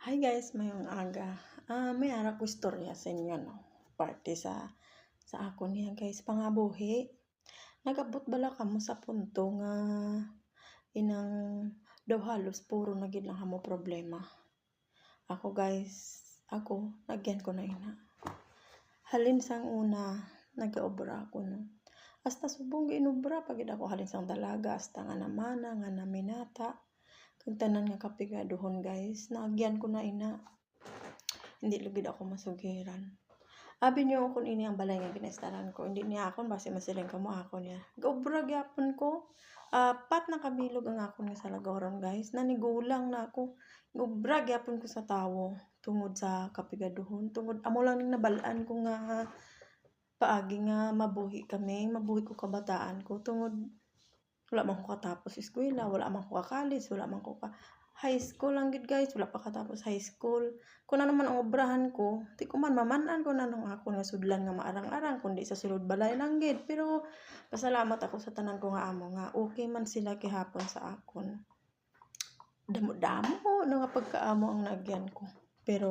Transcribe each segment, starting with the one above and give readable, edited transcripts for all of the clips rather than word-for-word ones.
Hi guys, mayong aga. May ara ko istorya sa inyo, no? Parte sa ako niya guys, pangabuhi. Nagabot bala kamo sa punto nga inang daw halos puro na gid lang hamo problema. Ako guys, nagyan ko na ina. Halin sang una, nagaobra ako no. Hasta subong giinobra pagid ako halin sang dalaga, hasta nga namana, nga naminata. Kag tanan nga kapigaduhon guys, nagyan ko na ina. Hindi lugid ako masugiran. Abi niyo kung ini ang balay nga ginastaran ko. Hindi niya akon base masiling kamo ako niya. Gaobra gyapon ko. Pat na kabilog ang akon nga salagaron guys. Nanigulang na ako. Gaobra gyapon ko sa tawo tungod sa kapigaduhon. Tungod amo lang ning nabalaan ko nga paagi nga mabuhi kami, mabuhi ko kabataan ko tungod wala man ko katapos eskwela, wala man ko ka college, wala man ko ka high school lang gid guys, wala pa katapos high school. Kung ano man ang obrahan ko, di ko man mamanan ko na nung ako nga sudlan nga maarang-arang kundi sa sulod balay lang gid. Pero pasalamat ako sa tanan ko nga amo nga okay man sila gihapon sa akon. Damo-damo nga pagkaamo ang nagyan ko. Pero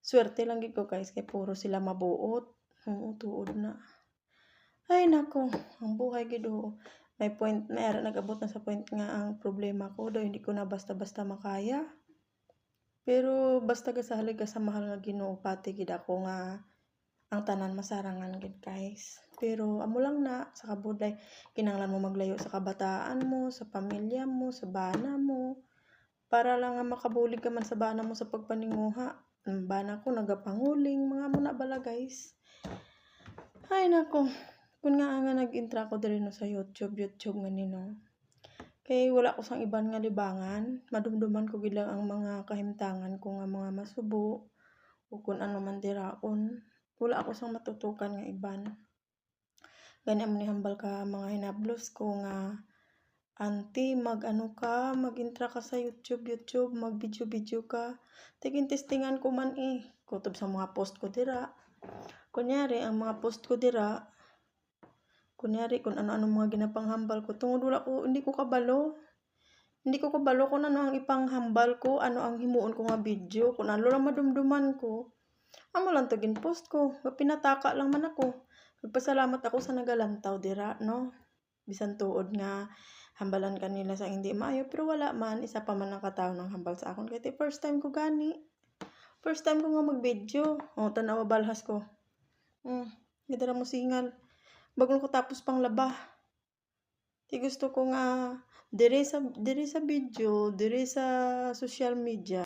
swerte lang gid ko guys kay puro sila mabuot. Oo, tuod na. Ay nako, ang buhay gid may point na nag-abot na sa point nga ang problema ko daw hindi ko na basta-basta makaya. Pero basta kasalig ka sa mahal nga Ginoo pati gid ako nga ang tanan masarangan gid guys. Pero amo lang na sa kabuday kinahanglan mo maglayo sa kabataan mo, sa pamilya mo, sa bana mo para lang nga makabulig ka man sa bana mo sa pagpaninguha. Ang bana ko nagapanguling mga amo na bala guys. Ay nako. Kun nga nag-intra ko diri no sa YouTube nga nino. Kay wala ko sang iban nga libangan, madumduman ko gid lang ang mga kahimtangan ko nga mga masubo o kun ano man diraon. Wala ako sang matutukan nga iban. Gani amo ni hambal ka mga hinablos ko nga auntie mag-ano ka, mag-intra ka sa YouTube, mag-video ka. Tigin-testingan ko man kutob sa mga post ko dira. Kunyari ang mga post ko dira kunyari kung ano-ano mga ginapanghambal ko tungod hindi ko kabalo kung ano ang ipanghambal ko, ano ang himuon ko nga video, kung ano lang madumduman ko amo lang to ginpost ko, pinataka lang man ako. Nagpasalamat ako sa nagalantaw dira no, bisan tuod nga hambalan kanila sa hindi maayo pero wala man, isa pa man ang katawo ng hambal sa akon kay first time ko nga mag-video. Tanawa balhas ko gidara mo singal bago ko tapos pang laba. Di gusto ko nga dire sa video, dire sa social media